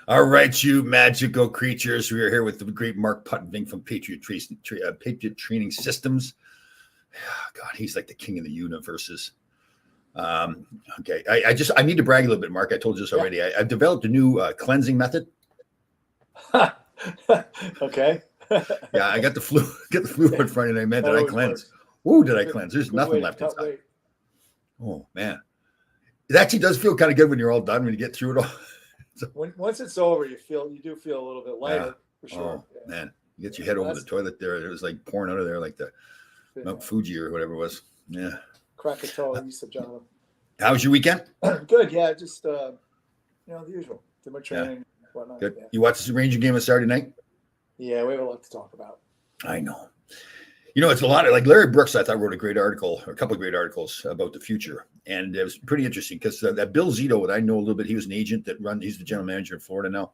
All right, you magical creatures. We are here with the great Mark Putnam from Patriot Training Systems. God, he's like the king of the universes. Okay, I need to brag a little bit, Mark. I told you this already. I've developed a new cleansing method. Okay. Yeah, I got the flu. Got the flu on Friday night. Man, did I cleanse? Whoa, did I cleanse? There's nothing left inside. Weight. Oh man, it actually does feel kind of good when you're all done, when you get through it all. So, once it's over, you do feel a little bit lighter for sure. Oh man, you get your head over the toilet there. It was like pouring out of there like the Mount Fuji or whatever it was. Yeah. Krakatoa, East of Java. How was your weekend? Good. Yeah, just the usual. Did my training, whatnot. Good. Yeah. You watched the Ranger game on Saturday night? Yeah, we have a lot to talk about. I know. It's a lot of, like, Larry Brooks, I thought, wrote a great article, or a couple of great articles about the future. And it was pretty interesting because that Bill Zito, that I know a little bit, he was an agent he's the general manager in Florida now.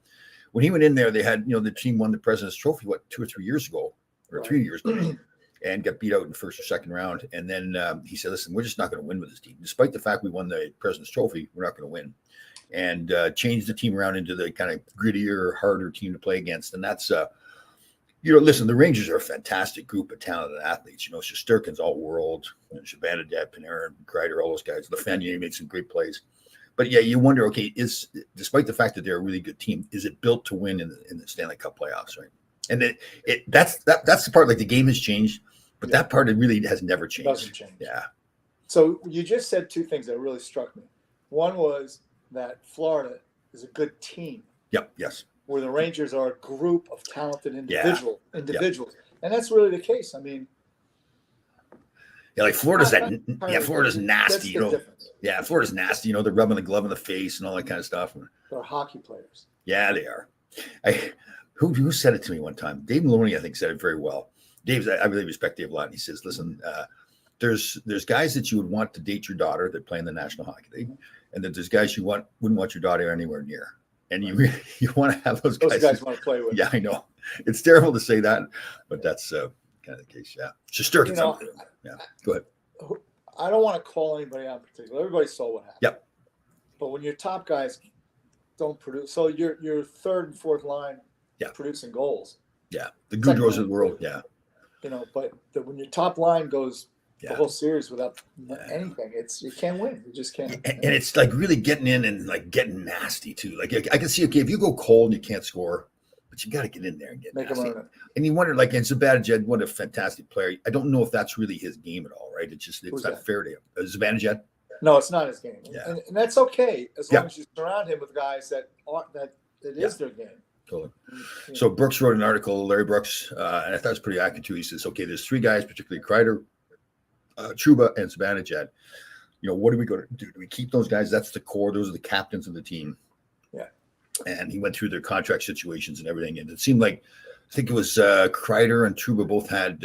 When he went in there, they had, the team won the President's Trophy, 2 or 3 years ago, or 3 years ago, and got beat out in the first or second round. And then he said, listen, we're just not going to win with this team. Despite the fact we won the President's Trophy, we're not going to win. And changed the team around into the kind of grittier, harder team to play against. And that's, listen, the Rangers are a fantastic group of talented athletes. Shesterkin's all world, Zibanejad, Panarin, Kreider, all those guys. Lafreniere made some great plays. But yeah, you wonder, okay, despite the fact that they're a really good team, is it built to win in the Stanley Cup playoffs, right? And that's the part, like, the game has changed, but that part, it really has never changed. Doesn't change. Yeah. So you just said two things that really struck me. One was that Florida is a good team. Yep. Yes. Where the Rangers are a group of talented individuals. Yep. And that's really the case. I mean, yeah, like Florida's Florida's nasty, difference. Yeah, Florida's nasty, they're rubbing the glove in the face and all that kind of stuff. They're hockey players. Yeah, they are. Who said it to me one time? Dave Maloney, I think, said it very well. I really respect Dave a lot. And he says, listen, there's guys that you would want to date your daughter that play in the National Hockey League, and then there's guys you wouldn't want your daughter anywhere near. And you want to have those guys. Those guys want to play with. Yeah, I know. It's terrible to say that, but that's kind of the case. Yeah. Shesterkin. Yeah. Go ahead. I don't want to call anybody out in particular. Everybody saw what happened. Yep. But when your top guys don't produce, so your third and fourth line producing goals. Yeah. The Goudreaus of the world. Yeah. But when your top line goes the whole series without anything, you can't win. You just can't. And it's like really getting in and like getting nasty too. Like I can see, okay, if you go cold and you can't score, but you got to get in there and get nasty. And you wonder, like, and Zibanejad, what a fantastic player. I don't know if that's really his game at all, right? It's not fair to him. Zibanejad? No, it's not his game. Yeah. And that's okay as long as you surround him with guys that is their game. Totally. So Brooks wrote an article, Larry Brooks, and I thought it was pretty accurate too. He says, okay, there's 3 guys, particularly Kreider, Trouba, and Zibanejad. What are we going to do? Do we keep those guys? That's the core. Those are the captains of the team. Yeah. And he went through their contract situations and everything. And it seemed like, I think it was Kreider and Trouba both had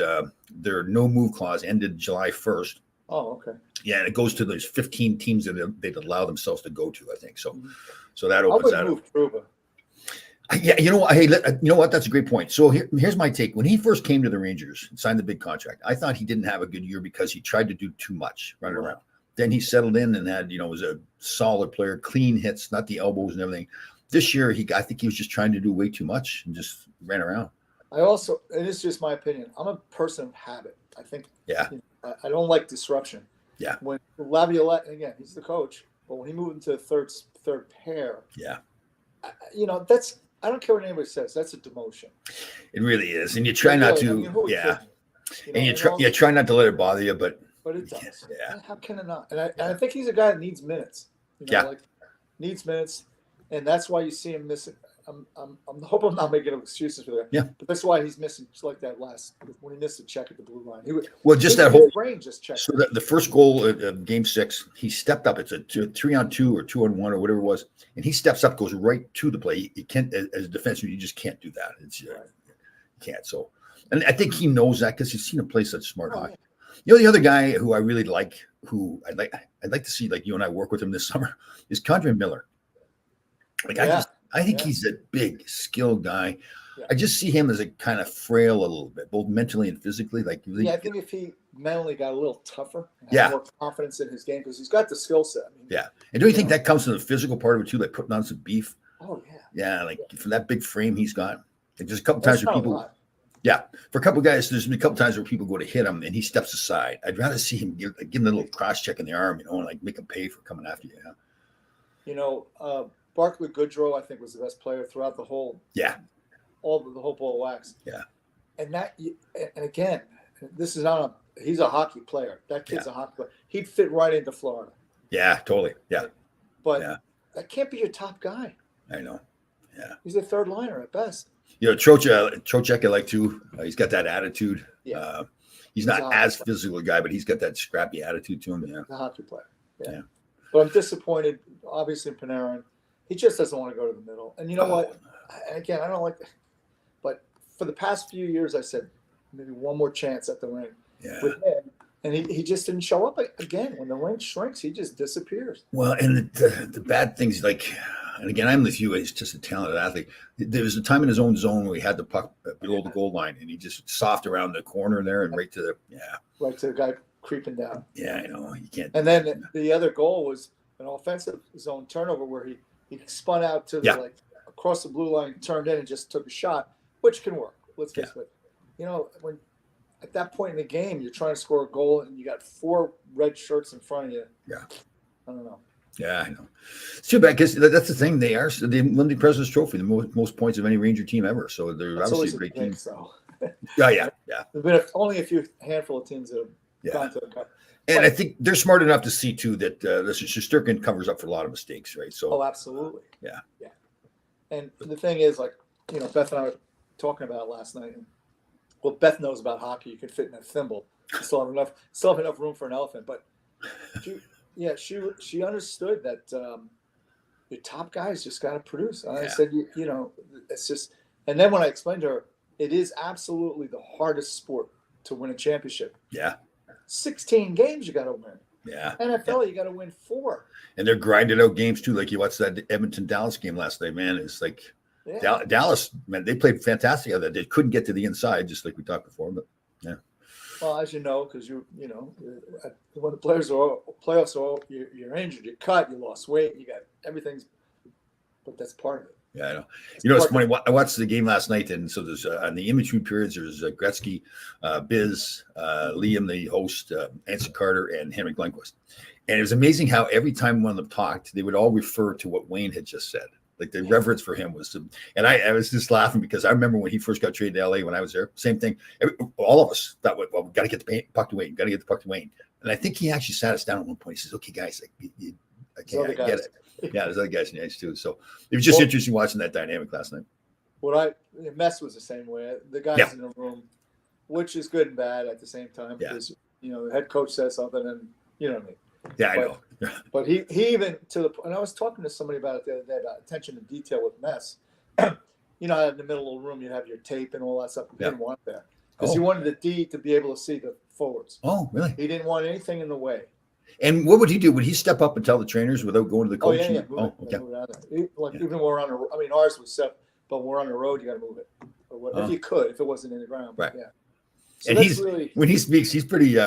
their no move clause ended July 1st. Oh, okay. Yeah, and it goes to those 15 teams that they'd allow themselves to go to, I think. So, so that opens that up. Move Trouba. Yeah, you know what? That's a great point. So here's my take. When he first came to the Rangers and signed the big contract, I thought he didn't have a good year because he tried to do too much running around. Then he settled in and had, was a solid player, clean hits, not the elbows and everything. This year, I think he was just trying to do way too much and just ran around. I also, and it's just my opinion, I'm a person of habit. I think. Yeah. I don't like disruption. Yeah. When Laviolette, again, he's the coach, but when he moved into the third pair. Yeah. That's. I don't care what anybody says. That's a demotion. It really is, and you try not to. And you try not to let it bother you, but it does. Yeah. How can it not? And I think he's a guy that needs minutes. Needs minutes, and that's why you see him missing. I'm hoping I'm not making excuses for that. Yeah. But that's why he's missing, just like that when he missed a check at the blue line. Just that whole range just checked. So the first goal of Game 6, he stepped up. It's a 3-on-2 or 2-on-1 or whatever it was, and he steps up, goes right to the play. You can't, as a defenseman, you just can't do that. You can't. So, and I think he knows that because he's seen him play such smart hockey. The other guy who I really like, who I'd like to see, like you and I work with him this summer, is Condre Miller. I think Yeah. he's a big, skilled guy. Yeah. I just see him as a kind of frail a little bit, both mentally and physically. Like, Yeah, I think if he mentally got a little tougher and had Yeah. more confidence in his game, because he's got the skill set. I mean, yeah. And don't you think know. that comes from the physical part of it too, like putting on some beef? Oh yeah. Yeah, like from that big frame he's got. And just a couple That's times where not a people, lot. yeah, for a couple guys, there's been a couple times where people go to hit him and he steps aside. I'd rather see him give him a little cross check in the arm, and like make him pay for coming after you. You know, Barkley Goodrow, I think, was the best player throughout the whole Yeah. the whole ball of wax. Yeah. And again, this is not he's a hockey player. That kid's a hockey player. He'd fit right into Florida. Yeah, totally. Yeah. But Yeah. that can't be your top guy. I know. Yeah. He's a third liner at best. You know, Trocheck, I like too. He's got that attitude. Yeah. He's He's not a hockey as player. physical a guy, but he's got that scrappy attitude to him. Yeah. The hockey player. Yeah. Yeah. But I'm disappointed, obviously, in Panarin. He just doesn't want to go to the middle. And you know what? Again, I don't like but for the past few years, I said maybe one more chance at the ring Yeah. with him. And he just didn't show up again. When the ring shrinks, he just disappears. Well, and the bad things, like, and again, I'm with you. He's just a talented athlete. There was a time in his own zone where he had the puck below the goal line, and he just soft around the corner there and right to the Right to the guy creeping down. Yeah, I know you can't. And then the other goal was an offensive zone turnover where he spun out to the, Yeah. like across the blue line, turned in, and just took a shot, which can work. Let's face it. You know, when at that point in the game, you're trying to score a goal and you got 4 red shirts in front of you. Yeah. I don't know. Yeah, I know. It's too bad because that's the thing. They are the Lindy President's Trophy, the most points of any Ranger team ever. So they're That's obviously always a great team. jinx, though. Yeah. There's been only a handful of teams that have Yeah. gone to the cup. And I think they're smart enough to see too that Shesterkin covers up for a lot of mistakes, right? So Oh, absolutely. Yeah. And the thing is, like, you know, Beth and I were talking about it last night. And, well, Beth knows about hockey. You can fit in a thimble. You still have enough room for an elephant. But she understood that your top guys just got to produce. And I said, you know, it's just. And then when I explained to her, it is absolutely the hardest sport to win a championship. Yeah. 16 games you got to win. Yeah. NFL, you got to win 4. And they're grinding out games too. Like you watched that Edmonton Dallas game last night, man. It's like Dallas, man, they played fantastic. They couldn't get to the inside, just like we talked before. But yeah. Well, as you know, because you know, when the playoffs are, you're injured, you're cut, you lost weight, you got everything's. But that's part of it. Yeah, I know. You know, it's funny. I watched the game last night, and so there's on the in-between periods, there's Gretzky, Biz, Liam, the host, Anson Carter, and Henrik Lundqvist. And it was amazing how every time one of them talked, they would all refer to what Wayne had just said. Like the reverence for him was, and I was just laughing because I remember when he first got traded to LA when I was there, same thing. All of us thought, well, we got to get the puck to Wayne, got to get the puck to Wayne. And I think he actually sat us down at one point. He says, "Okay, guys, I get it." Yeah, there's other guys in the ice too. So it was just interesting watching that dynamic last night. Mess was the same way. The guys in the room, which is good and bad at the same time, because you know the head coach says something, and you know what I mean. Yeah, I know. But he even and I was talking to somebody about it the other day about attention to detail with Mess. You know, in the middle of the room, you have your tape and all that stuff. He didn't want that because he wanted the D to be able to see the forwards. Oh, really? He didn't want anything in the way. And what would he do? Would he step up and tell the trainers without going to the coach? Move it out there. Even when we're on I mean, ours was set, but when we're on the road, you got to move it. If you could, if it wasn't in the ground. Right. Yeah. So and when he speaks, he's pretty.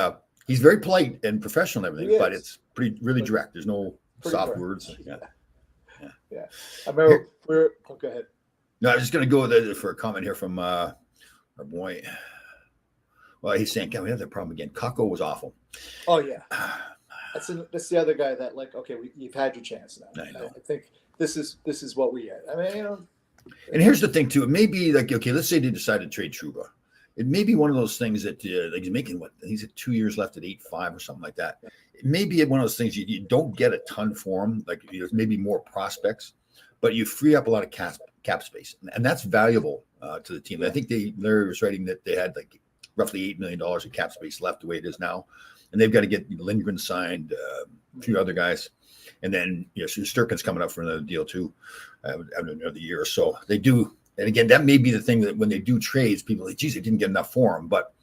He's very polite and professional and everything, but it's really direct. There's no soft direct. words. Yeah. I remember go ahead. No, I was just going to go there for a comment here from our boy. Well, he's saying, "God, we have that problem again." Kakko was awful. Oh yeah. That's the other guy that you've had your chance now. I know. I think this is what we had. I mean, you know. And here's the thing too. It may be like, okay, let's say they decide to trade Trouba. It may be one of those things that like he's making he's at 2 years left at 8.5 or something like that. It may be one of those things you don't get a ton for him, like maybe more prospects, but you free up a lot of cap space, and that's valuable to the team. I think Larry was writing that they had like roughly $8 million of cap space left the way it is now, and they've got to get Lindgren signed, a few other guys, and then Sturkin's coming up for another deal too, another year or so. They do. And again, that may be the thing that when they do trades, people are like, geez, they didn't get enough for him. But,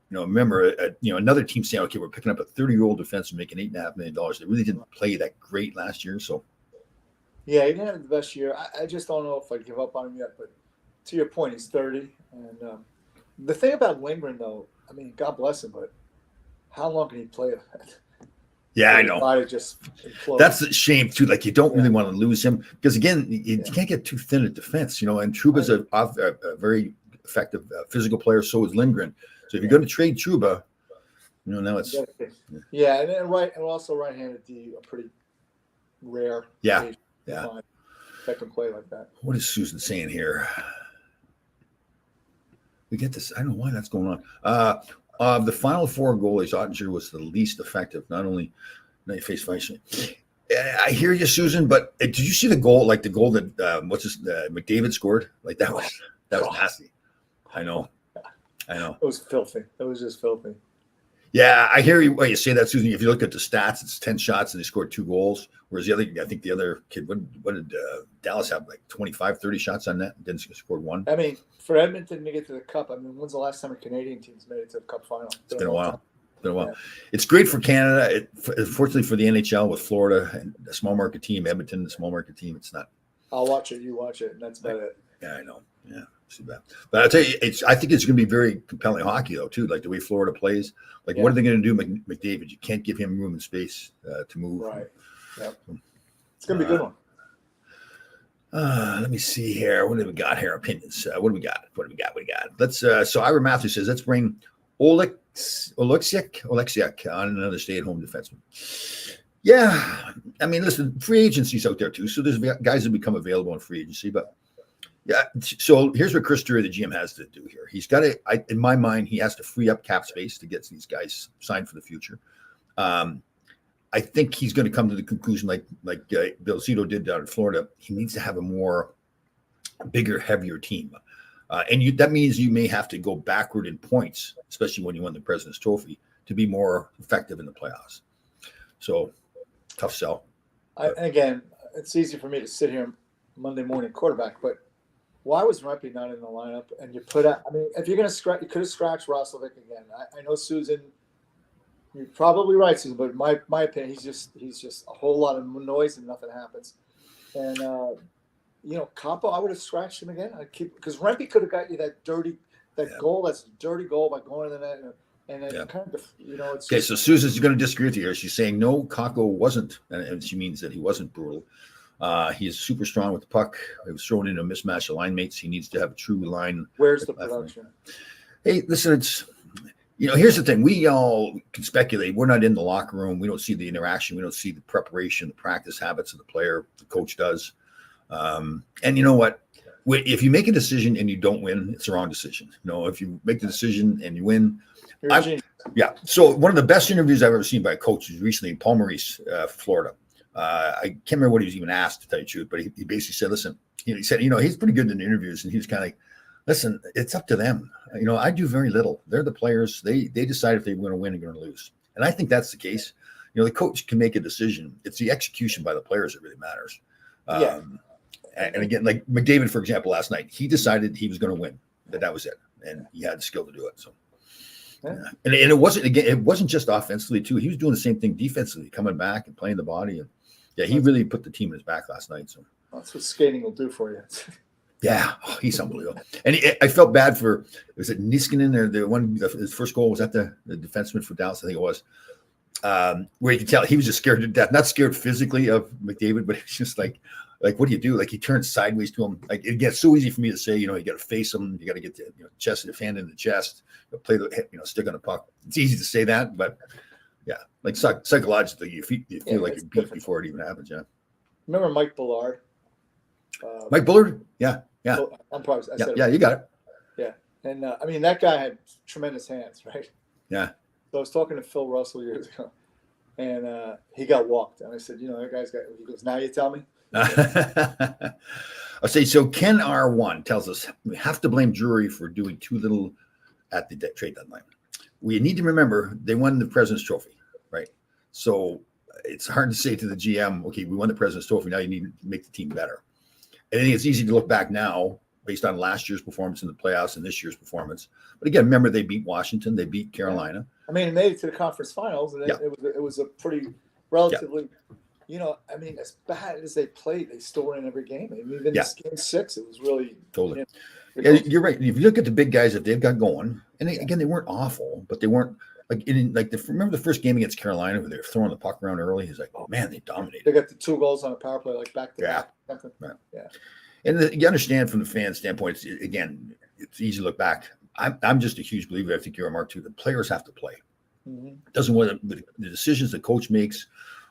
remember, another team saying, okay, we're picking up a 30-year-old defenseman making $8.5 million. They really didn't play that great last year. So, Yeah, he didn't have the best year. I just don't know if I'd give up on him yet. But to your point, he's 30. And the thing about Lindgren, though, I mean, God bless him, but how long can he play that? Yeah, I His know. body just implodes. That's a shame too. Like you don't really Yeah. want to lose him because again, you Yeah. can't get too thin at defense, you know. And Truba's a very effective physical player. So is Lindgren. So if you're going to trade Truba, you know, now it's Yeah, and then and also right-handed D, a pretty rare. Yeah. case to Yeah. find that can play like that. What is Susan saying here? We get this. I don't know why that's going on. Of the final four goalies, Ottinger was the least effective. Not only face fighting. I hear you, Susan, but did you see the goal? Like the goal that McDavid scored? Like that was nasty. I know. It was filthy. It was just filthy. Yeah, I hear you. Well, you say that, Susan. If you look at the stats, it's 10 shots and they scored 2 goals. Whereas the other kid, what did Dallas have? Like 25, 30 shots on net? Didn't score 1. I mean, for Edmonton to get to the cup, I mean, when's the last time a Canadian team's made it to the cup final? It's been a while. Yeah. It's great for Canada. Fortunately for the NHL with Florida and a small market team, Edmonton, the small market team, it's not. I'll watch it. You watch it, and that's about it. Yeah, I know. Yeah, see that. But I'll tell you, I think it's going to be very compelling hockey, though, too. Like the way Florida plays. Like, what are they going to do, McDavid? You can't give him room and space to move. Right. Yep. It's going to be a good one. Let me see here. What do we got here? Opinions. What do we got? Let's. So Ira Matthews says, let's bring Oleksiak on another stay-at-home defenseman. Yeah, I mean, listen, free agency's out there too. So there's guys that become available in free agency, but yeah. So here's what Chris Drury, the GM, has to do here. He's got to, in my mind, he has to free up cap space to get these guys signed for the future. I think he's going to come to the conclusion, like Bill Zito did down in Florida. He needs to have a bigger, heavier team. And that means you may have to go backward in points, especially when you win the President's Trophy, to be more effective in the playoffs. So, tough sell. Again, it's easy for me to sit here Monday morning quarterback, but why was Rempe not in the lineup? And you put out, I mean, if you're going to scratch, you could have scratched Roslovic again. I know Susan, you're probably right, Susan, but my opinion, he's just a whole lot of noise and nothing happens. And, Capo, I would have scratched him again. Because Rempe could have got you that goal. That's a dirty goal by going to the net. And then kind of, it's okay. So Susan's going to disagree with you here. She's saying no, Kakko wasn't, and she means that he wasn't brutal. He is super strong with the puck. He was thrown into a mismatch of line mates. He needs to have a true line. Where's the production? Hey, listen, here's the thing. We all can speculate. We're not in the locker room. We don't see the interaction. We don't see the preparation, the practice habits of the player. The coach does. And you know what? If you make a decision and you don't win, it's the wrong decision. If you make the decision and you win, yeah. So one of the best interviews I've ever seen by a coach was recently in Paul Maurice, Florida. I can't remember what he was even asked, to tell you the truth, but he basically said, listen, he said, he's pretty good in interviews. And he was kind of like, listen, it's up to them. I do very little. They're the players. They decide if they're going to win or going to lose. And I think that's the case. The coach can make a decision. It's the execution by the players that really matters. Yeah. And again, like McDavid, for example, last night, he decided he was going to win. That was it. And he had the skill to do it. So. Yeah. And it wasn't just offensively too. He was doing the same thing defensively, coming back and playing the body. And he really put the team in his back last night. So that's what skating will do for you. Yeah, he's unbelievable. And I felt bad for, was it Niskanen or his first goal was at the defenseman for Dallas, I think it was, where you could tell he was just scared to death. Not scared physically of McDavid, but it's just like what do you do? Like he turns sideways to him. Like it gets so easy for me to say, you got to face him. You got to get the chest of hand in the chest. Play the stick on the puck. It's easy to say that, but yeah, like psychologically, you feel like you're beat before it even happens. Yeah. Remember Mike Bullard? Mike Bullard? Yeah. I'm probably. Yeah, you got it. Yeah, and I mean that guy had tremendous hands, right? Yeah. So I was talking to Phil Russell years ago, and he got walked, and I said, that guy's got. He goes, now you tell me. I'll say so. Ken R1 tells us we have to blame Drury for doing too little at the trade deadline. We need to remember they won the President's Trophy, right? So it's hard to say to the GM, okay, we won the President's Trophy. Now you need to make the team better. And I think it's easy to look back now based on last year's performance in the playoffs and this year's performance. But again, remember they beat Washington, they beat Carolina. I mean, it made it to the conference finals, and it was a pretty relatively I mean, as bad as they played, they still win every game. I mean, even Yeah. this game 6, it was really Totally. you know, Yeah, you're right. If you look at the big guys that they've got going, and Yeah. again, they weren't awful, but they weren't remember the first game against Carolina where they were throwing the puck around early. He's like, oh man, they they dominated. got the 2 goals on a power play, like back to Yeah. back. Something. And you understand from the fan standpoint, it's easy to look back. I'm just a huge believer. I think you're a Mark too. The players have to play. Mhm. It doesn't matter the decisions the coach makes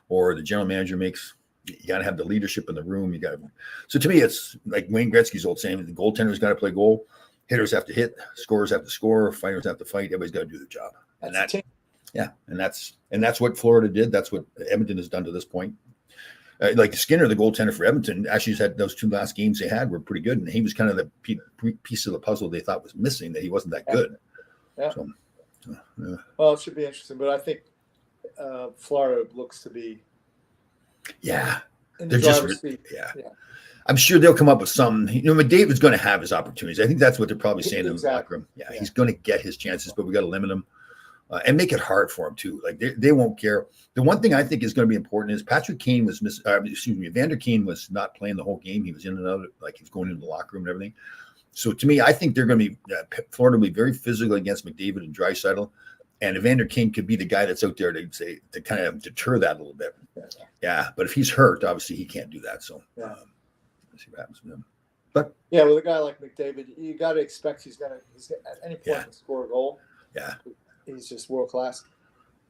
or the general manager makes. You got to have the leadership in the room. You got to. So to me, it's like Wayne Gretzky's old saying: the goaltender's got to play goal, hitters have to hit, scorers have to score, fighters have to fight. Everybody's got to do their job. That's a team. Yeah, and that's what Florida did. That's what Edmonton has done to this point. Like Skinner, the goaltender for Edmonton, actually has had those 2 last games they had were pretty good, and he was kind of the piece of the puzzle they thought was missing. That he wasn't that good. Yeah. So, Well, it should be interesting, but I think Florida looks to be yeah, in the they're just driver's seat. yeah. Yeah. I'm sure they'll come up with some. McDavid's going to have his opportunities. I think that's what they're probably saying in the locker room. Yeah, he's going to get his chances, but we got to limit him and make it hard for him too. Like they won't care. The one thing I think is going to be important is Patrick Kane was Evander Kane was not playing the whole game. He was in and out, like he's going into the locker room and everything. So to me, I think they're going to be Florida will be very physical against McDavid and Draisaitl, and Evander Kane could be the guy that's out there to kind of deter that a little bit. Yeah, but if he's hurt, obviously he can't do that. So let's see what happens with him. But yeah, with a guy like McDavid, you got to expect he's gonna at any point to score a goal. Yeah, he's just world class.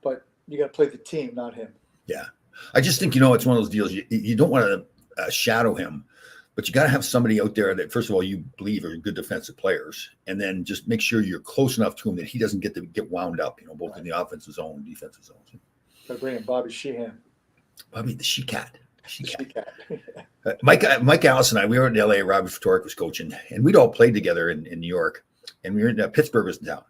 But you got to play the team, not him. Yeah, I just think it's one of those deals. You don't want to shadow him, but you got to have somebody out there that, first of all, you believe are good defensive players, and then just make sure you're close enough to him that he doesn't get wound up. Both in the offensive zone and defensive zone. Got to bring in Bobby Sheehan. Bobby the She-Cat. She-Cat. Mike Alice and I, we were in L.A. Robert Ftorek was coaching, and we'd all played together in New York, and we were in Pittsburgh was in town.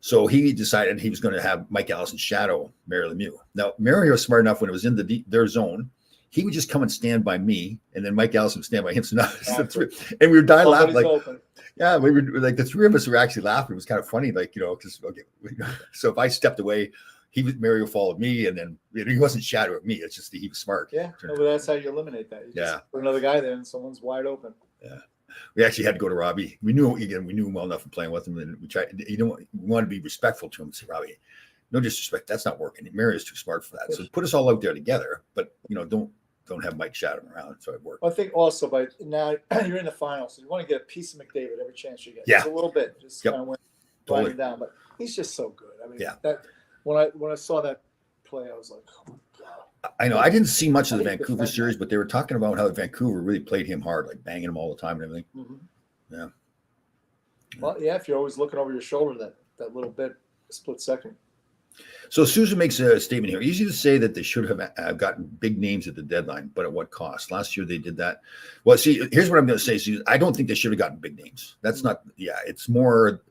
So he decided he was going to have Mike Allison shadow Mario Lemieux. Now, Mario was smart enough when it was in their zone, he would just come and stand by me, and then Mike Allison would stand by him. So now, and we were dying laughing. Like, yeah, we were like the 3 of us were actually laughing. It was kind of funny, like because so if I stepped away, Mario followed me, and then he wasn't shadowing me. It's just that he was smart. Yeah, but that's how you eliminate that. You just put another guy there, and someone's wide open. Yeah. We actually had to go to Robbie. We knew him well enough from playing with him, and we tried. We want to be respectful to him and say, Robbie, no disrespect, that's not working. Mario's too smart for that. So put us all out there together, but don't have Mike shadow him around. So it worked. Well, I think also by now you're in the finals, so you want to get a piece of McDavid every chance you get. Yeah, just a little bit, just kind of went him down. But he's just so good. I mean, that when I saw that play, I was like, oh my God. I know I didn't see much of the Vancouver series, but they were talking about how Vancouver really played him hard, like banging him all the time and everything. Mm-hmm. Yeah. Well, yeah, if you're always looking over your shoulder, that little bit, split second. So Sousa makes a statement here. Easy to say that they should have gotten big names at the deadline, but at what cost? Last year they did that. Well, see, here's what I'm going to say. Susan. I don't think they should have gotten big names. That's not. Yeah, it's more.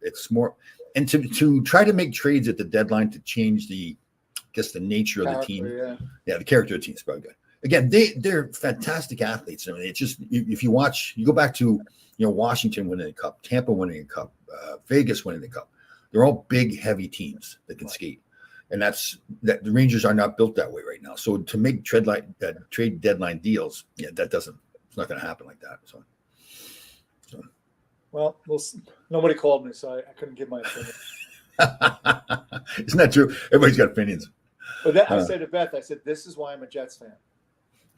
And to try to make trades at the deadline to change the nature of the team. Yeah, the character of the team is probably good. Again, they're fantastic athletes. I mean, it's just if you watch, you go back to Washington winning the cup, Tampa winning the cup, Vegas winning the cup. They're all big, heavy teams that can skate, and that the Rangers are not built that way right now. So to make trade deadline deals, it's not going to happen like that. So. Well, nobody called me, so I couldn't give my opinion. Isn't that true? Everybody's got opinions. But I said to Beth, I said, this is why I'm a Jets fan.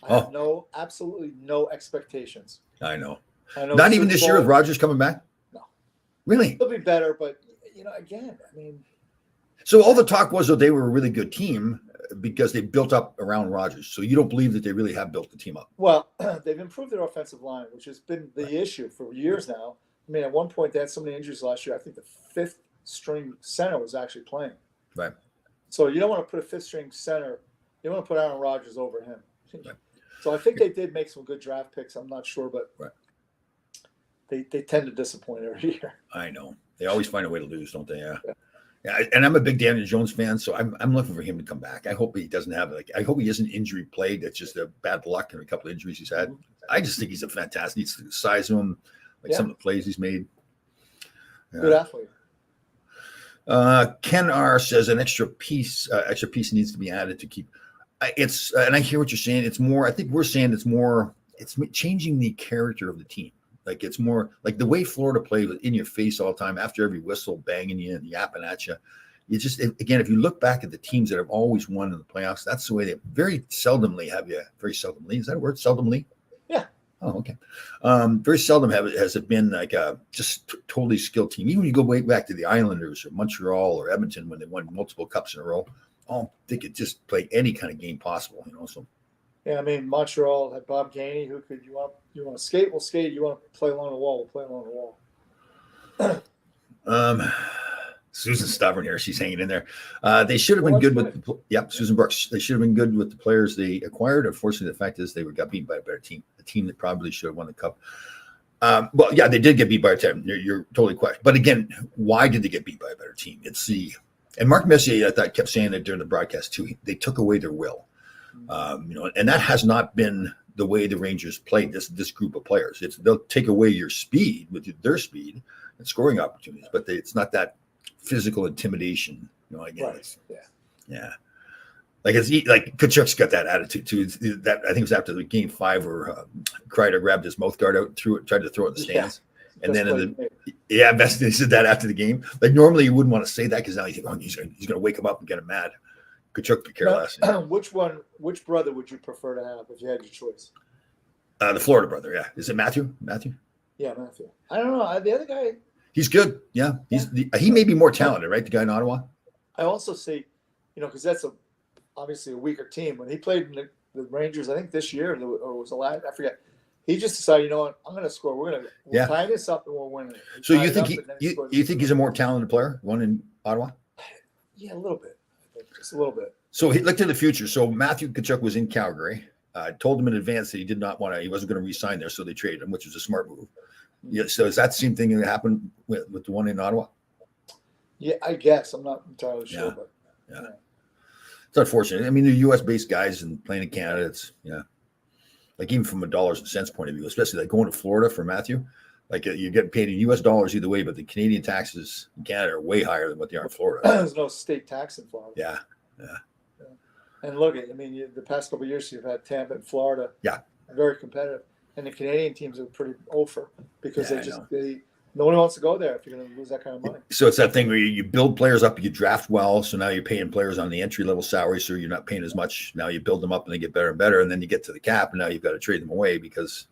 I have absolutely no expectations. I know. Not even this year with Rodgers coming back? No. Really? It'll be better, but, again, I mean. So all the talk was that they were a really good team because they built up around Rodgers. So you don't believe that they really have built the team up? Well, they've improved their offensive line, which has been the issue for years now. I mean, at one point, they had so many injuries last year. I think the 5th string center was actually playing. Right. So you don't want to put a 5th string center. You want to put Aaron Rodgers over him. Right. So I think they did make some good draft picks. I'm not sure, but they tend to disappoint every year. I know. They always find a way to lose, don't they? Yeah. And I'm a big Daniel Jones fan, so I'm looking for him to come back. I hope he doesn't have I hope he isn't injury plagued. It's just a bad luck and a couple of injuries he's had. I just think he's a fantastic. Needs to size him, some of the plays he's made. Good athlete. Ken R says an extra piece needs to be added to keep. It's and I hear what you're saying. It's more. I think we're saying it's more. It's changing the character of the team. Like it's more like the way Florida played in your face all the time after every whistle, banging you and yapping at you. You just again, if you look back at the teams that have always won in the playoffs, that's the way they very seldomly have you. Very seldomly, is that a word? Seldomly. Yeah. Oh, okay. Very seldom has it been like a just totally skilled team. Even when you go way back to the Islanders or Montreal or Edmonton when they won multiple cups in a row, they could just play any kind of game possible, So yeah, I mean Montreal had Bob Gainey, who could you want to skate, we'll skate. You want to play along the wall, we'll play along the wall. Susan's stubborn here. She's hanging in there. They should have been good with Susan Brooks. They should have been good with the players they acquired. Unfortunately, the fact is they got beat by a better team, a team that probably should have won the cup. Well, yeah, they did get beat by a team. You're totally correct. But again, why did they get beat by a better team? And Mark Messier, I thought, kept saying that during the broadcast too. They took away their will, and that has not been the way the Rangers played this group of players. They'll take away your speed with their speed and scoring opportunities, but it's not that physical intimidation. Again, right. Yeah. Like like Kachuk's got that attitude too. That I think it was after the game 5 where Kreider grabbed his mouth guard out, tried to throw it in the stands. Yeah. And then they said that after the game. Like normally you wouldn't want to say that because now you think, he's going to wake him up and get him mad. Kachuk could care less. Which brother would you prefer to have if you had your choice? The Florida brother, yeah. Is it Matthew? Yeah, Matthew. I don't know. The other guy. He's good. Yeah, he may be more talented, right? The guy in Ottawa. I also see, because that's obviously a weaker team. When he played in the Rangers, I think this year or was the last, I forget. He just decided, I'm going to score. We'll tie this up and we'll win it. So you think you think he's a more talented player, one in Ottawa? Yeah, a little bit. I think just a little bit. So he looked to the future. So Matthew Tkachuk was in Calgary. Told him in advance that he wasn't going to re-sign there, so they traded him, which was a smart move. Yeah. So is that the same thing that happened with the one in Ottawa? Yeah, I guess. I'm not entirely sure, but yeah. It's unfortunate. I mean, they're U.S.-based guys and playing in Canada. It's like even from a dollars and cents point of view, especially like going to Florida for Matthew, like you're getting paid in U.S. dollars either way, but the Canadian taxes in Canada are way higher than what they are in Florida. There's no state tax in Florida. Yeah. And look, the past couple of years you've had Tampa and Florida. Yeah. Very competitive. And the Canadian teams are pretty over because no one wants to go there if you're going to lose that kind of money. So it's that thing where you build players up, you draft well, so now you're paying players on the entry level salary, so you're not paying as much. Now you build them up and they get better and better, and then you get to the cap, and now you've got to trade them away because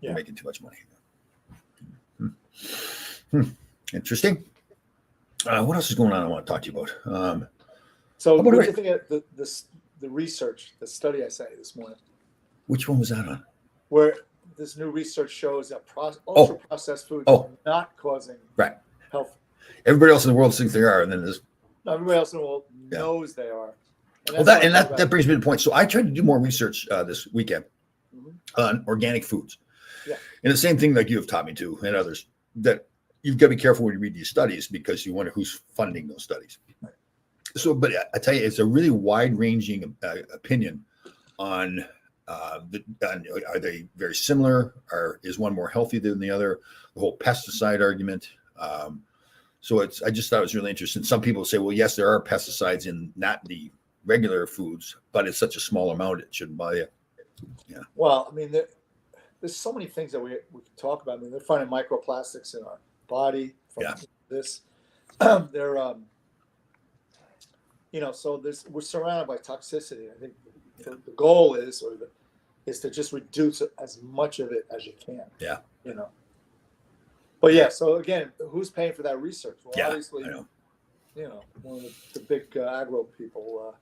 you're making too much money. Interesting. What else is going on I want to talk to you about? So what do you think of the research, the study I sent you this morning? Which one was that on? Where this new research shows that ultra-processed foods are not causing health. Everybody else in the world thinks they are, and then everybody else in the world knows they are. And that brings me to the point. So I tried to do more research this weekend on organic foods. Yeah. And the same thing like you have taught me to, and others, that you've got to be careful when you read these studies because you wonder who's funding those studies. Right. So, but I tell you, it's a really wide-ranging opinion on are they very similar, or is one more healthy than the other? The whole pesticide argument. So I just thought it was really interesting. Some people say, well, yes, there are pesticides in not the regular foods, but it's such a small amount it shouldn't bother you. Yeah. Well, there's so many things that we can talk about. They're finding microplastics in our body from this. They're so we're surrounded by toxicity. I think the goal is to just reduce as much of it as you can. Yeah. But yeah, so again, who's paying for that research? Well, obviously, I know. One of the big agro people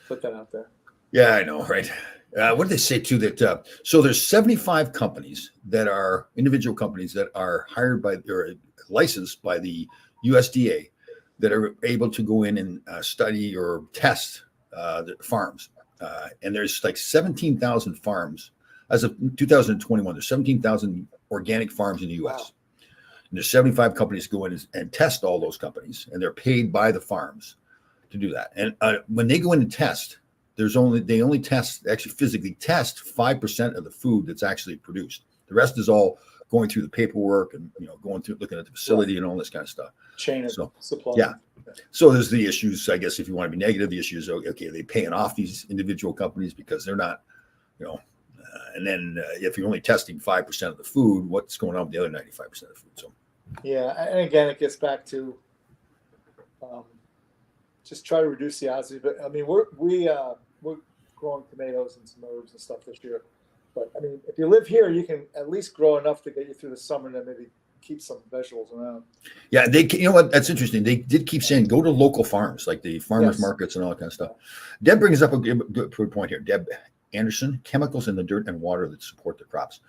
put that out there. Yeah, I know, right? What did they say too? That so there's 75 companies that are individual companies that are hired by or licensed by the USDA that are able to go in and study or test the farms. And there's like 17,000 farms as of 2021. There's 17,000 organic farms in the U.S. Wow. And there's 75 companies go in and test all those companies, and they're paid by the farms to do that. And when they go in and test, they only physically test 5% of the food that's actually produced. The The rest is all going through the paperwork and going through looking at the facility and all this kind of stuff. Chain of So, supply. yeah. So there's the issues, I guess, if you want to be negative, the issues, okay, are they paying off these individual companies because they're not, and then if you're only testing 5% of the food, what's going on with the other 95% of the food? So, yeah. And again, it gets back to just try to reduce the odds. But I mean, we're growing tomatoes and some herbs and stuff this year. But I mean, if you live here, you can at least grow enough to get you through the summer and then maybe keep some vegetables around. yeah, you know what? That's interesting. They did keep saying go to local farms, like the farmers Yes. markets and all that kind of stuff. Deb brings up a good point here. Deb Anderson, chemicals in the dirt and water that support the crops.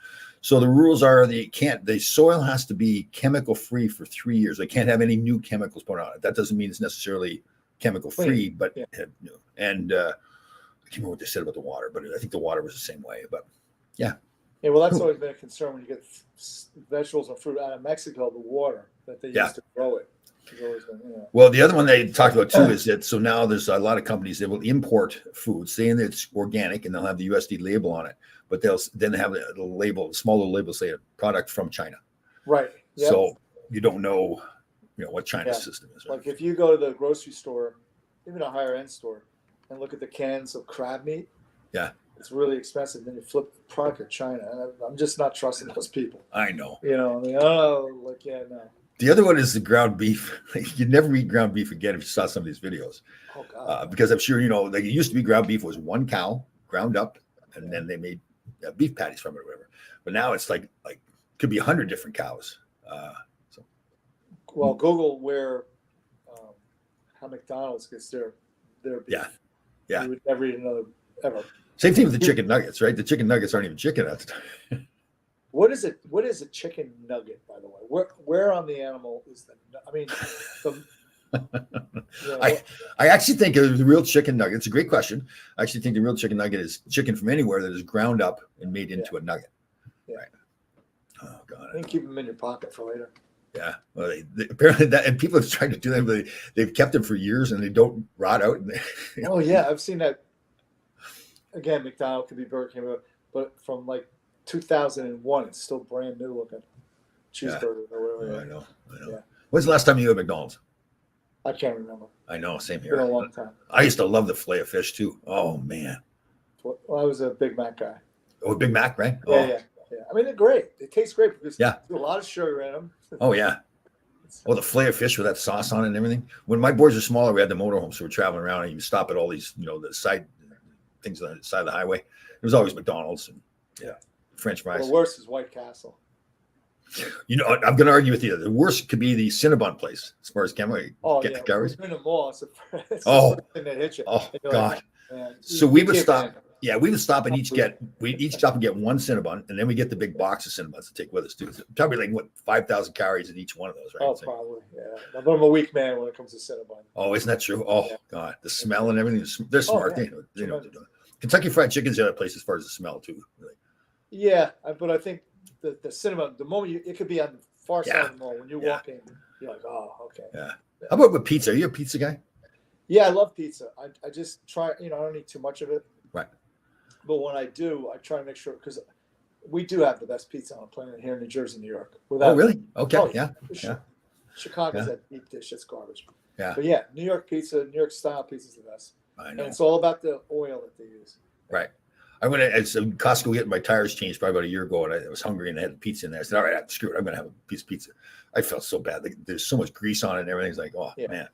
So the rules are the soil has to be chemical free for 3 years. They can't have any new chemicals put on it. That doesn't mean it's necessarily chemical free, but yeah. And I can't remember what they said about the water, but I think the water was the same way. But Yeah, well, that's always been a concern when you get vegetables and fruit out of Mexico. The water that they use to grow it has always been. Well, the other one they talked about too is that so now there's a lot of companies that will import food, saying that it's organic, and they'll have the USD label on it, but they'll then have the label, small little label, say a product from China. Right. Yep. So you don't know, what China's system is. Right? Like if you go to the grocery store, even a higher end store, and look at the cans of crab meat. Yeah. It's really expensive. Then you flip the product of China, and I'm just not trusting those people. I know. No. The other one is the ground beef. You'd never eat ground beef again if you saw some of these videos. Oh God. Because I'm sure like it used to be ground beef was one cow ground up, and then they made beef patties from it or whatever. But now it's like could be 100 different cows. Well, Google how McDonald's gets their beef. Yeah. You would never eat another ever. Same thing with the chicken nuggets, right? The chicken nuggets aren't even chicken at the time. What is it? What is a chicken nugget, by the way? Where on the animal is the? I mean, I actually think the real chicken nugget. It's a great question. I actually think the real chicken nugget is chicken from anywhere that is ground up and made into a nugget. Yeah. Right. Oh God. You can keep them in your pocket for later. Yeah. Well, they apparently that, and people have tried to do that, but they've kept them for years and they don't rot out. And Oh yeah, I've seen that. Again, McDonald's could be Burger King, but from like 2001, it's still brand new looking cheeseburger or whatever. I know. Yeah. When's the last time you had McDonald's? I can't remember. I know, same It's here. been a long time. I used to love the filet of fish too. Oh man. Well, I was a Big Mac guy. Oh, Big Mac, right? Yeah. I mean, they're great. They taste great because Yeah. there's a lot of sugar in them. Oh yeah. Oh, the filet of fish with that sauce on it and everything. When my boys were smaller, we had the motorhome, so we're traveling around and you stop at all these, the side things on the side of the highway. There was always McDonald's and French fries. Well, the worst is White Castle. I'm going to argue with you. The worst could be the Cinnabon place as far as calories. The calories. In the mall, it's the first thing that hit you. Oh God. like, man, so we would stop. Yeah, we would stop and we'd each stop and get one Cinnabon, and then we get the big box of Cinnabons to take with us too. It's probably like 5,000 calories in each one of those, right? Oh, probably. Yeah. I'm a weak man when it comes to Cinnabon. Oh, isn't that true? Oh God, the smell and everything. They're smart. Yeah. They know what they're doing. Kentucky Fried Chicken's the other place as far as the smell too. Really. Yeah, but I think the Cinnabon, the moment it could be on the far side of the mall when you walk in, you're like, oh, okay. Yeah. How about with pizza? Are you a pizza guy? Yeah, I love pizza. I just try. I don't eat too much of it. Right. But when I do, I try to make sure because we do have the best pizza on the planet here in New Jersey, New York. Oh, really? Okay. Yeah. Chicago's that deep dish. It's garbage. Yeah. But yeah, New York pizza, New York style pizza is the best. I know. And it's all about the oil that they use. Right. I went at Costco getting my tires changed probably about a year ago, and I was hungry and I had pizza in there. I said, all right, screw it. I'm going to have a piece of pizza. I felt so bad. There's so much grease on it and everything's like, oh, man.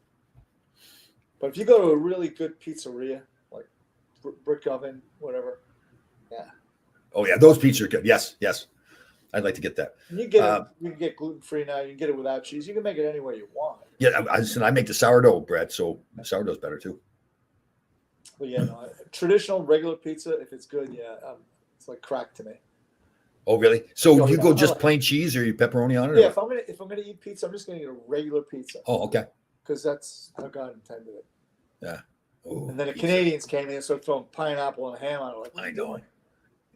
But if you go to a really good pizzeria, like Brick Oven, whatever, Oh, yeah. Those pizzas are good. Yes. I'd like to get that. And you can get gluten-free now. You can get it without cheese. You can make it any way you want. Yeah. I make the sourdough bread, so sourdough's better too. But yeah, traditional regular pizza, if it's good, it's like crack to me. Oh, really? So you go just plain cheese or you pepperoni on it? Yeah, if I'm gonna eat pizza, I'm just gonna eat a regular pizza. Oh, okay. Because that's how God intended it. Yeah. Ooh, and then the Canadians came in and started throwing pineapple and ham on it. Like, what are you doing?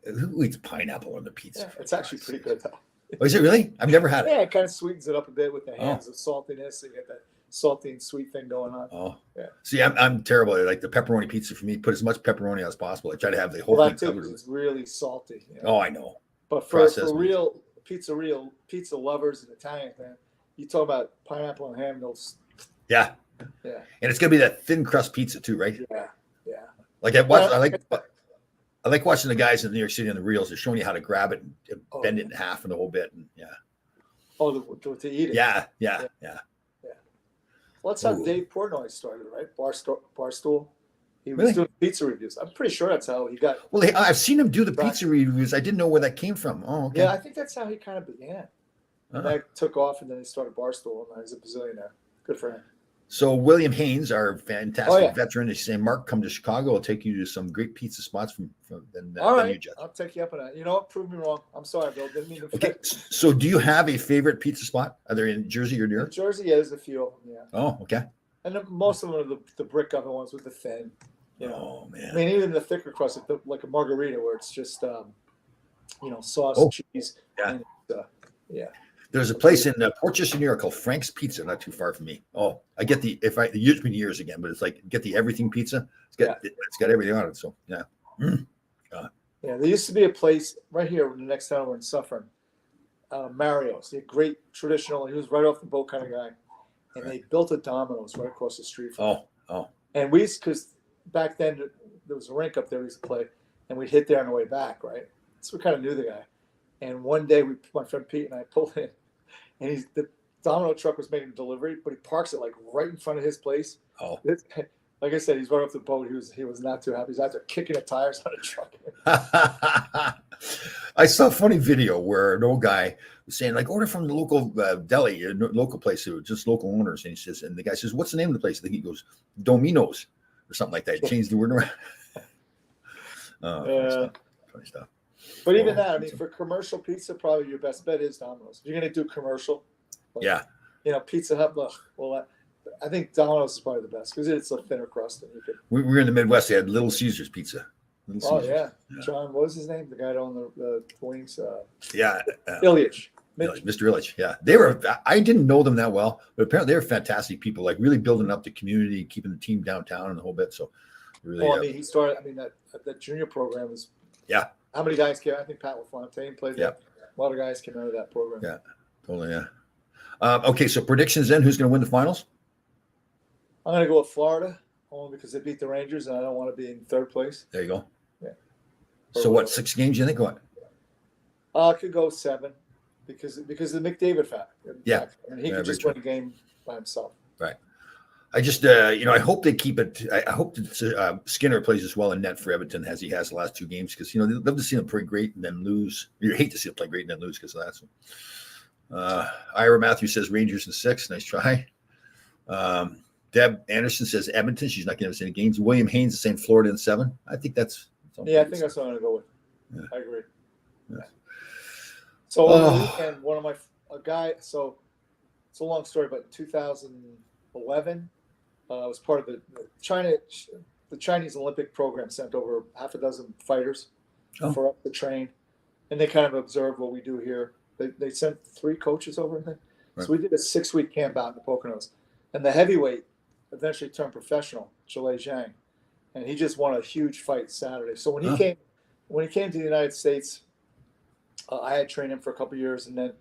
Who eats pineapple on the pizza? Yeah, it's actually pretty good though. Oh, is it really? I've never had it. Yeah, it kind of sweetens it up a bit with the hams of saltiness. So you get that salty and sweet thing going on. Oh, yeah. See, I'm terrible. I like the pepperoni pizza for me. Put as much pepperoni as possible. I try to have the whole thing covered. It's really salty. Oh, I know. But Processed for meats. real pizza lovers and Italian fan, you talk about pineapple and ham. Yeah, Yeah, and it's gonna be that thin crust pizza too, right? yeah, yeah. Like I like watching the guys in New York City on the reels. They're showing you how to grab it and bend it in half and the whole bit. And yeah. Oh, to eat it. Yeah. Yeah. Well, that's how Ooh. Dave Portnoy started, right? Barstool. He was Really? doing pizza reviews. I'm pretty sure that's how he got. Well, I've seen him do the Right. pizza reviews. I didn't know where that came from. Oh, okay. Yeah, I think that's how he kind of began. And Uh-huh. that took off, and then he started Barstool, and now he's a bazillionaire. Good for him. So William Haynes, our fantastic Oh, yeah. veteran, is saying, Mark, come to Chicago. I'll take you to some great pizza spots from then All you right, judge. I'll take you up on that. You know what? Prove me wrong. I'm sorry, Bill. Didn't mean to. Okay. So do you have a favorite pizza spot? Are they in Jersey or New In York? Jersey, yeah, there's a few of them, yeah. Oh, okay. And most of them are the brick oven ones with the thin. You know, Oh man. I mean, even the thicker crust, like a margarita, where it's just sauce, Oh, cheese, yeah. and yeah. There's a place in Portchester, New York called Frank's Pizza, not too far from me. Oh, I get it's been years again, but it's like get the everything pizza. It's got everything on it. So yeah. Yeah, there used to be a place right here in the next town over in Suffern, Mario's. A great traditional. He was right off the boat kind of guy, and they built a Domino's right across the street from him. Oh. And because back then there was a rink up there we used to play, and we'd hit there on the way back, right? So we kind of knew the guy. And one day my friend Pete and I pulled in, and the Domino truck was making a delivery, but he parks it like right in front of his place. Oh. Like I said, he's right off the boat. He was not too happy. He's out there kicking the tires on the truck. I saw a funny video where an old guy was saying, like, order from the local deli, local place, just local owners. And he says, and the guy says, what's the name of the place? I think he goes, Domino's or something like that. He changed the word around. Funny stuff. But even that, I mean, for commercial pizza, probably your best bet is Domino's. If you're going to do commercial, Pizza Hut, well, I think Domino's is probably the best because it's a thinner crust. And you could. We were in the Midwest. They had Little Caesars pizza. Oh, yeah. John, what was his name? The guy that owned the wings? Ilyich. Mr. Ilyich. Yeah. I didn't know them that well, but apparently they were fantastic people, like really building up the community, keeping the team downtown and the whole bit. So really. Well, I mean, he started, that junior program is. Yeah. How many guys came? I think Pat LaFontaine played Yeah. that. A lot of guys came out of that program. Yeah. Totally. Yeah. Okay. So predictions then, who's going to win the finals? I'm going to go with Florida only because they beat the Rangers and I don't want to be in third place. There you go. Yeah. So what, 6 games you think? What? I could go 7 because of the McDavid fact. Yeah. And he could just win a game by himself. Right. I just, I hope they keep it. I hope that Skinner plays as well in net for Edmonton as he has the last 2 games because, they love to see him play great and then lose. You hate to see him play great and then lose because of that. So, Ira Matthews says Rangers in 6. Nice try. Deb Anderson says Edmonton. She's not going to miss any games. William Haynes is saying Florida in 7. I think that's. Yeah, I think that's what I'm going to go with. Yeah. I agree. Yeah. So over the weekend, so it's a long story, but in 2011, I was part of the Chinese Olympic program sent over half a dozen fighters for us to train, and they kind of observed what we do here. They sent 3 coaches over, I think. Right. So we did a 6-week camp out in the Poconos, and the heavyweight eventually turned professional, Zhilei Zhang, and he just won a huge fight Saturday. So when he came to the United States, I had trained him for a couple of years, and then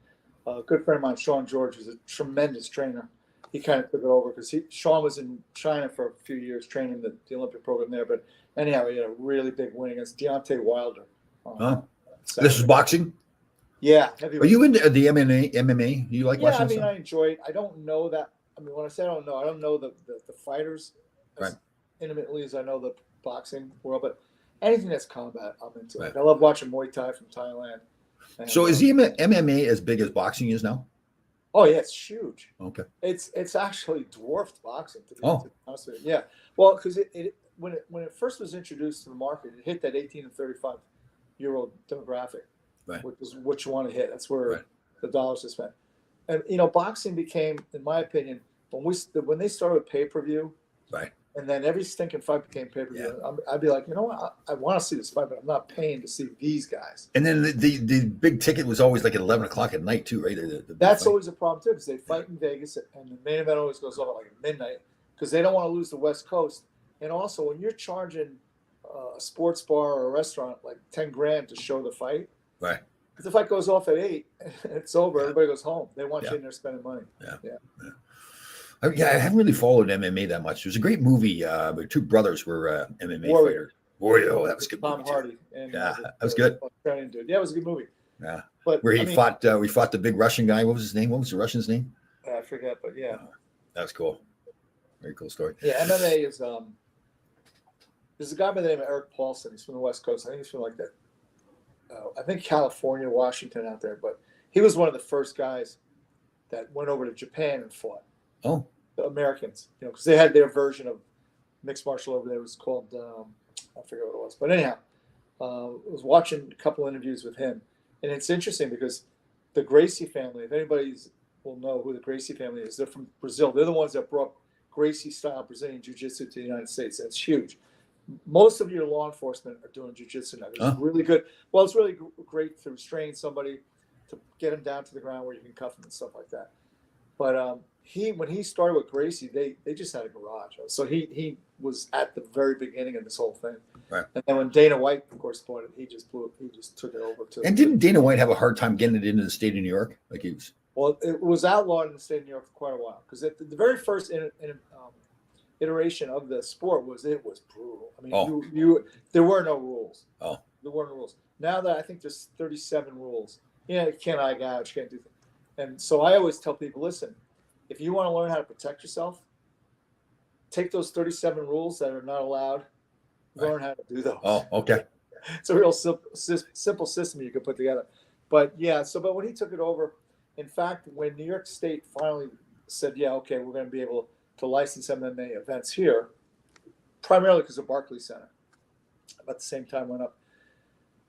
a good friend of mine, Sean George, who's a tremendous trainer, he kind of took it over because Sean was in China for a few years training the Olympic program there. But anyhow, he had a really big win against Deontay Wilder. This is boxing? Yeah. Heavyweight. Are you into the MMA? Do you like watching stuff? I enjoy it. I don't know that. I mean, when I say I don't know the fighters as intimately as I know the boxing world, but anything that's combat, I'm into it. I love watching Muay Thai from Thailand. And, so is the MMA as big as boxing is now? Oh yeah, it's huge. Okay. It's actually dwarfed boxing to be honest with you. Yeah. Well, because when it first was introduced to the market, it hit that 18 and 35-year-old demographic, which is what you want to hit. That's where the dollars are spent. And boxing became, in my opinion, when they started with pay-per-view, and then every stinking fight became pay-per-view. Yeah. I'd be like, what? I want to see this fight, but I'm not paying to see these guys. And then the big ticket was always like at 11 o'clock at night too, right? That's always a problem too, because they fight in Vegas, and the main event always goes off at like midnight because they don't want to lose the West Coast. And also, when you're charging a sports bar or a restaurant like $10,000 to show the fight, If the fight goes off at 8, it's over. Yeah. Everybody goes home. They want Yeah. you in there spending money. Yeah, I haven't really followed MMA that much. There's a great movie where two brothers were MMA Warrior. fighters. Warrior, oh, that was a good Tom movie too. Hardy. And, Yeah, that was good. Australian dude. Yeah, it was a good movie. Yeah, But where I he mean, fought, we fought the big Russian guy. What was his name? What was the Russian's name? I forget, but yeah. That was cool. Very cool story. Yeah, MMA is there's a guy by the name of Eric Paulson. He's from the West Coast. I think he's from like that. I think California, Washington, out there. But he was one of the first guys that went over to Japan and fought Oh, the Americans. Because they had their version of mixed martial over there. It was called I forget what it was. But anyhow, I was watching a couple interviews with him, and it's interesting because the Gracie family. If anybody will know who the Gracie family is, they're from Brazil. They're the ones that brought Gracie-style Brazilian Jiu-Jitsu to the United States. That's huge. Most of your law enforcement are doing jiu-jitsu now. It's really good. Well, it's really great to restrain somebody, to get them down to the ground where you can cuff them and stuff like that. But when he started with Gracie, they just had a garage. So he was at the very beginning of this whole thing. Right. And then when Dana White, of course, bought it, he just took it over to. and didn't Dana White have a hard time getting it into the state of New York? Like he was. Well, it was outlawed in the state of New York for quite a while because the very first iteration of the sport was brutal. I mean, there were no rules. Oh, there weren't rules. Now that I think there's 37 rules, you can't eye gouge, can't do things. And so I always tell people, listen, if you want to learn how to protect yourself, take those 37 rules that are not allowed, learn how to do those. Oh, okay. It's a real simple system you can put together. But yeah, but when he took it over, in fact, when New York State finally said, yeah, okay, we're going to be able to license MMA events here, primarily because of Barclays Center, about the same time went up,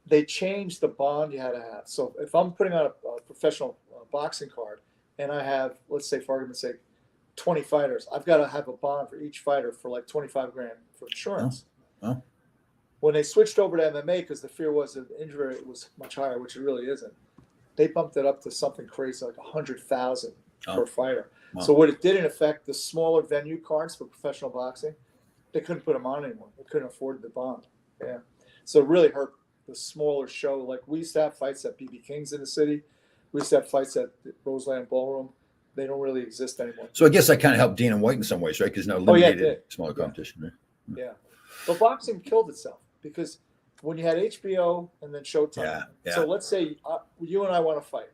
they changed the bond you had to have. So if I'm putting on a professional boxing card and I have, let's say for argument's sake, 20 fighters, I've got to have a bond for each fighter for like 25 grand for insurance. Oh. When they switched over to MMA, because the fear was that the injury rate was much higher, which it really isn't, they bumped it up to something crazy like 100,000 per fighter. Wow. So what it did in effect, the smaller venue cards for professional boxing, they couldn't put them on anymore. They couldn't afford the bond. Yeah. So it really hurt the smaller show. Like we used to have fights at BB King's in the city. We used to have fights at Roseland Ballroom. They don't really exist anymore. So I guess that kind of helped Dana White in some ways, right? Because now eliminated smaller competition, right? Yeah. But boxing killed itself because when you had HBO and then Showtime. Yeah. So let's say you and I want to fight,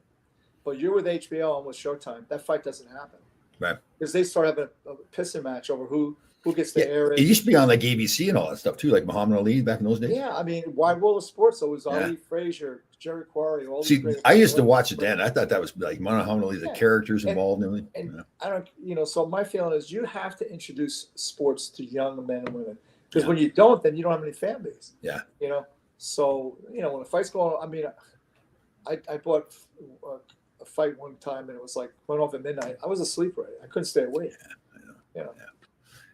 but you're with HBO and with Showtime. That fight doesn't happen. Right. Because they start having a pissing match over who gets to air it. It used to be on like ABC and all that stuff too, like Muhammad Ali back in those days. Yeah, I mean, Wide World of Sports. So it was Ali Frazier, Jerry Quarry, all these great. I used to watch it then. I thought that was like Muhammad Ali, the characters involved and everything. And I don't, so my feeling is you have to introduce sports to young men and women. Because when you don't, then you don't have any fan base. Yeah. So, when the fight's going on, I mean, I bought a fight one time and it was like went off at midnight. I was asleep already. I couldn't stay awake. Yeah, I know.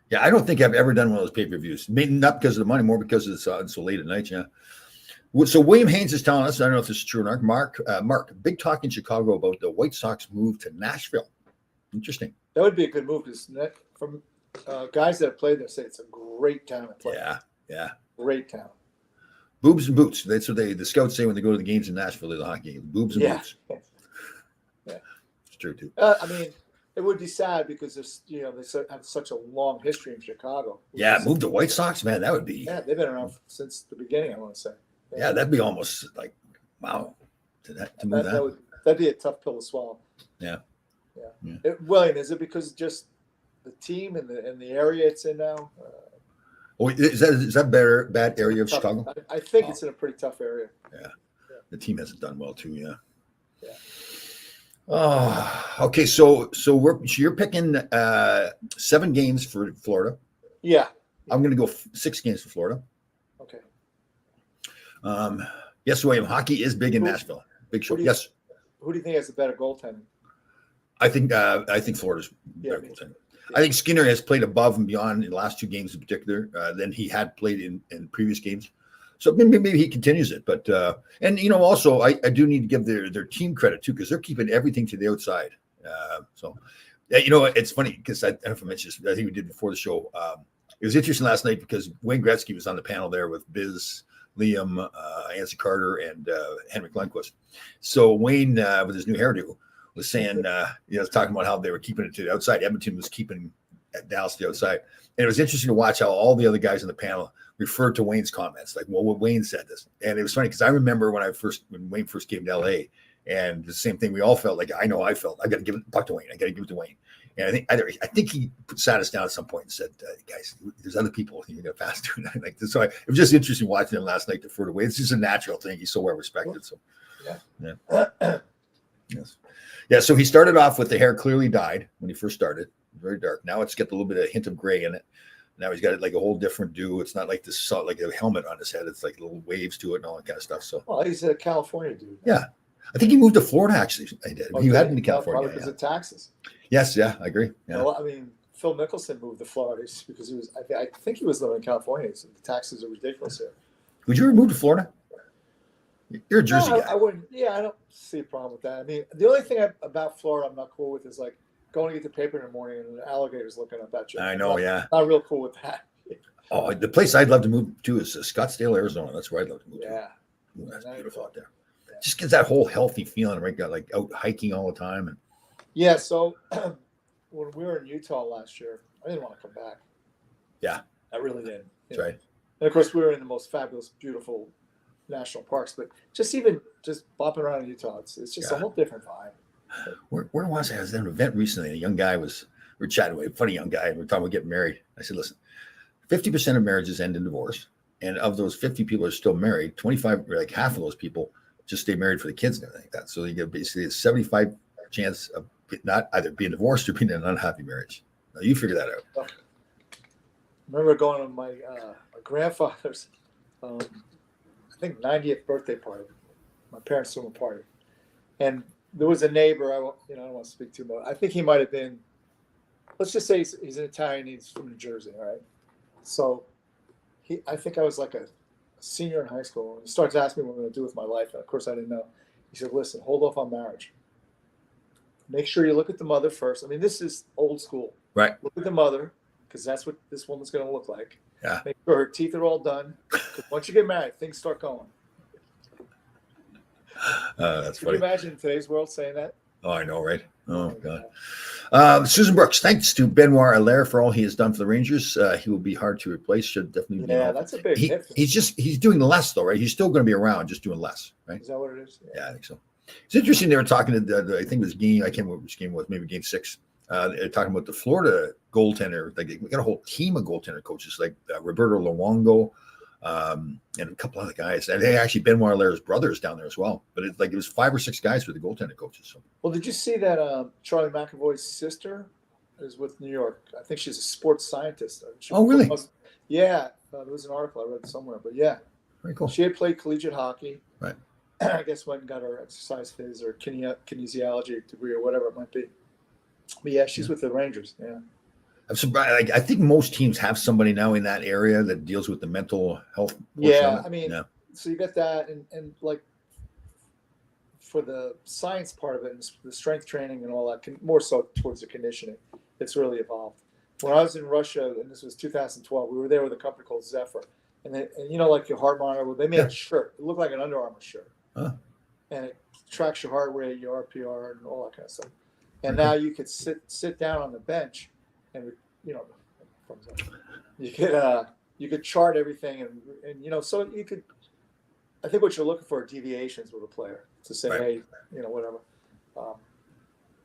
Yeah, I don't think I've ever done one of those pay-per-views. Maybe not because of the money, more because it's so late at night. Yeah. So William Haynes is telling us, I don't know if this is true or not, Mark, big talk in Chicago about the White Sox move to Nashville. Interesting. That would be a good move because from guys that have played there say it's a great town to play. Yeah. Great town. Boobs and boots. That's what the scouts say when they go to the games in Nashville, the hockey games. Boobs and boots. Yeah. It's true too. I mean, it would be sad because there's, they have such a long history in Chicago. Yeah, move the White Sox, man. That would be. Yeah, they've been around since the beginning, I want to say. Yeah, that'd be almost like, wow. To move that. That'd be a tough pill to swallow. Yeah. William, is it because just the team and the area it's in now? Is that bad area of Chicago? I think it's in a pretty tough area. Yeah. The team hasn't done well too. Yeah. Yeah. Oh, okay. So you're picking 7 games for Florida. Yeah. I'm going to go 6 games for Florida. Okay. Yes, William. Hockey is big in Nashville. Big show. Yes. Who do you think has the better goaltending? I think Florida's better goaltending. I think Skinner has played above and beyond in the last 2 games in particular than he had played in previous games. So maybe he continues it. But also I do need to give their team credit too because they're keeping everything to the outside. It's funny because I don't know if I mentioned this. I think we did before the show. It was interesting last night because Wayne Gretzky was on the panel there with Biz Liam, Anson Carter, and Henrik Lundqvist. So Wayne, with his new hairdo, was saying, talking about how they were keeping it to the outside. Edmonton was keeping Dallas to the outside. And it was interesting to watch how all the other guys in the panel referred to Wayne's comments, like, well, what Wayne said this. And it was funny because I remember when Wayne first came to LA, and the same thing we all felt like, I got to give it back to Wayne. I got to give it to Wayne. And I think he sat us down at some point and said, guys, there's other people you're going to pass to. Like this. So it was just interesting watching him last night defer to Wayne. It's just a natural thing. He's so well respected. So yeah. Yes. Yeah. So he started off with the hair clearly dyed when he first started, very dark. Now it's got a little bit of a hint of gray in it. Now he's got it like a whole different do. It's not like this, like a helmet on his head. It's like little waves to it and all that kind of stuff. So, well, he's a California dude. Yeah. I think he moved to Florida, actually. I did. Okay. He had been to California. Probably because of taxes. Yes. Yeah. I agree. Yeah. Well, I mean, Phil Mickelson moved to Florida because I think he was living in California. So the taxes are ridiculous here. Would you ever move to Florida? You're a Jersey guy. I wouldn't. Yeah, I don't see a problem with that. I mean, the only thing about Florida I'm not cool with is like going to get the paper in the morning and the alligator's looking up at you. I know, yeah. Not real cool with that. Oh, the place I'd love to move to is Scottsdale, Arizona. That's where I'd love to move to. Yeah. Ooh, that's beautiful out there. Yeah. Just gets that whole healthy feeling, right? Got like out hiking all the time. And yeah, so when we were in Utah last year, I didn't want to come back. Yeah. I really didn't. That's right. And of course, we were in the most fabulous, beautiful national parks, but just bopping around in Utah, it's just a whole different vibe. Where was I? I was at an event recently. A young guy we're chatting with, a funny young guy, and we're talking about getting married. I said, listen, 50% of marriages end in divorce. And of those 50 people who are still married, 25, like half of those people just stay married for the kids and everything like that. So you get basically a 75 chance of not either being divorced or being in an unhappy marriage. Now you figure that out. I remember going to my grandfather's, I think 90th birthday party. My parents threw him a party. And there was a neighbor, I don't want to speak too much. I think he might have been, let's just say he's an Italian, he's from New Jersey, right? So I think I was like a senior in high school. And he started to ask me what I'm going to do with my life. And of course I didn't know. He said, listen, hold off on marriage. Make sure you look at the mother first. I mean, this is old school. Right. Look at the mother, because that's what this woman's going to look like. Yeah. Make sure her teeth are all done. Once you get married, things start going. That's Can funny. you imagine today's world saying that? Oh, I know, right? Oh, God. Susan Brooks, thanks to Benoit Allaire for all he has done for the Rangers. He will be hard to replace. Should definitely be. Yeah, that's a big hit. He's doing less, though, right? He's still going to be around, just doing less, right? Is that what it is? Yeah, I think so. It's interesting. They were talking to I think it was game. I can't remember which game it was. Maybe game 6. They're talking about the Florida goaltender. Like they got a whole team of goaltender coaches, like Roberto Luongo, and a couple other guys. And they actually Benoit Allaire's brothers down there as well. But it was 5 or 6 guys for the goaltender coaches. So. Well, did you see that Charlie McAvoy's sister is with New York? I think she's a sports scientist. Really? Yeah. There was an article I read somewhere, but yeah. Very cool. She had played collegiate hockey. Right. I guess went and got her exercise phys or kinesiology degree or whatever it might be. But yeah, she's with the Rangers. Yeah. I'm surprised. I think most teams have somebody now in that area that deals with the mental health. Yeah, I mean, so you got that, and like for the science part of it, and the strength training and all that, more so towards the conditioning, it's really evolved. When I was in Russia, and this was 2012, we were there with a company called Zephyr, and like your heart monitor, they made a shirt. It looked like an Under Armour shirt, and it tracks your heart rate, your RPR, and all that kind of stuff. And now you could sit down on the bench, and you could chart everything, and so you could. I think what you're looking for are deviations with a player to say, hey, whatever.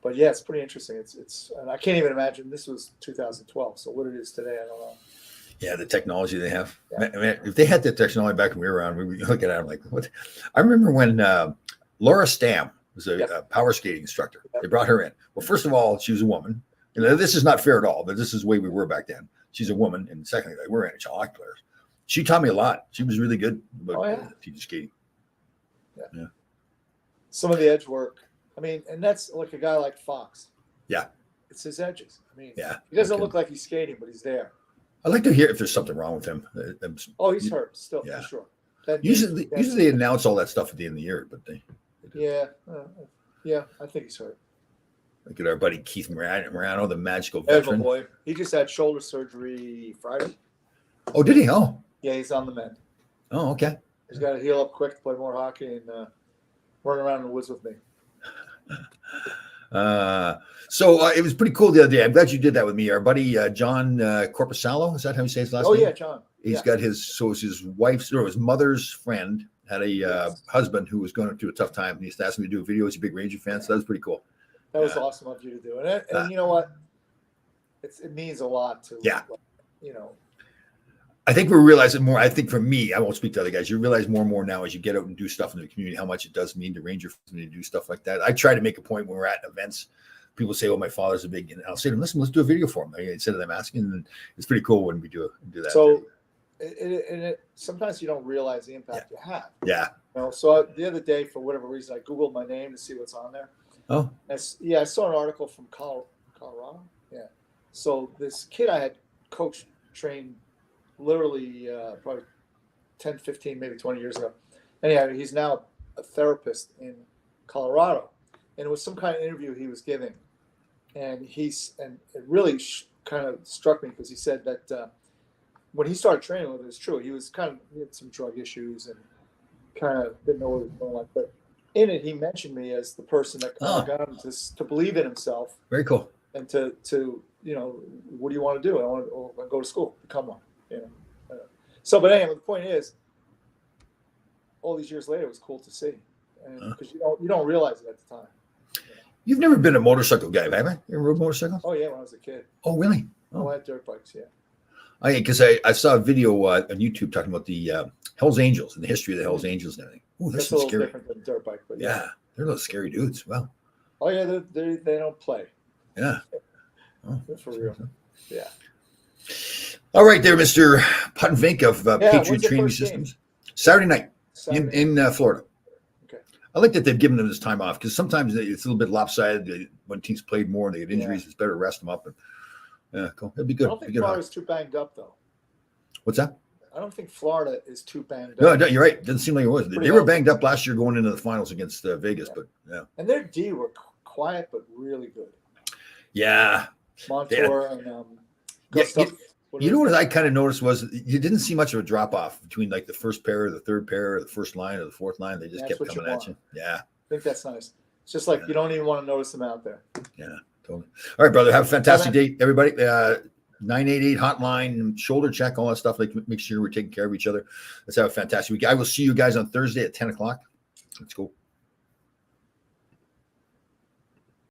But yeah, it's pretty interesting. It's and I can't even imagine this was 2012. So what it is today, I don't know. Yeah, the technology they have. Yeah. I mean, if they had the technology back when we were around, we would look at it. I'm like, what? I remember when Laura Stam was a power skating instructor. They brought her in. Well, first of all, she was a woman. This is not fair at all, but this is the way we were back then. She's a woman, and secondly, we're NHL hockey players. She taught me a lot. She was really good about teaching skating. Yeah. Some of the edge work. I mean, and that's like a guy like Fox. Yeah. It's his edges. I mean, he doesn't look like he's skating, but he's there. I'd like to hear if there's something wrong with him. He's hurt still, for sure. Usually they announce all that stuff at the end of the year, but they I think he's hurt. Look at our buddy Keith Morano, the magical veteran. Boy. He just had shoulder surgery Friday. Oh, did he? Oh. Yeah, he's on the mend. Oh, okay. He's got to heal up quick to play more hockey and run around in the woods with me. So it was pretty cool the other day. I'm glad you did that with me. Our buddy John Corpusalo, is that how you say his last name? Oh yeah, John. He's got his his wife's or his mother's friend had a husband who was going through a tough time, and he's asked me to do a video. He's a big Ranger fan, so that was pretty cool. That was awesome of you to do, and you know what? It means a lot to you know. I think we're realizing more. I think for me, I won't speak to other guys. You realize more and more now as you get out and do stuff in the community how much it does mean to Ranger fans to do stuff like that. I try to make a point when we're at events. People say, "Oh, my father's a big," and I'll say to them, "Listen, let's do a video for him." Instead of them asking, and it's pretty cool when we do that. So, sometimes you don't realize the impact you have. Yeah. You know, so the other day, for whatever reason, I Googled my name to see what's on there. Oh. I saw an article from Colorado. Yeah. So this kid I had coached, trained literally probably 10, 15, maybe 20 years ago. Anyhow, he's now a therapist in Colorado. And it was some kind of interview he was giving. And it really kind of struck me because he said that when he started training with it, it's true. He had some drug issues and kind of didn't know what he was going like. But in it, he mentioned me as the person that kind of got him to believe in himself. Very cool. And to you know, what do you want to do? I want to go to school, become one. You know. So, but anyway, the point is, all these years later, it was cool to see, because you don't realize it at the time. You've never been a motorcycle guy, have you? You ever rode motorcycles? Oh yeah, when I was a kid. Oh really? Oh, I had dirt bikes. Yeah. Because I saw a video on YouTube talking about the Hell's Angels and the history of the Hell's Angels and everything. Oh, that's a little scary. different than a dirt bike, but yeah, they're those scary dudes. Wow. Oh yeah, they don't play. Yeah. For real. Yeah. All right, there, Mr. Puttenvink of Patriot Training Systems. Saturday night in Florida. Okay. I like that they've given them this time off because sometimes it's a little bit lopsided. When teams played more and they get injuries, it's better to rest them up. And, yeah, cool. It'd be good. I don't think Florida's too banged up, though. What's that? I don't think Florida is too banged up. No, you're right. Doesn't seem like it was. They were banged up last year going into the finals against Vegas, but yeah. And their D were quiet but really good. Yeah. Montour and Gustav. You know what I kind of noticed was you didn't see much of a drop off between like the first pair, or the third pair, or the first line, or the fourth line. They just kept coming at you. Yeah. I think that's nice. It's just like you don't even want to notice them out there. Yeah, totally. All right, brother. Have a fantastic day, everybody. 988 hotline, shoulder check, all that stuff. Like, make sure we're taking care of each other. Let's have a fantastic week. I will see you guys on Thursday at 10 o'clock. Let's go.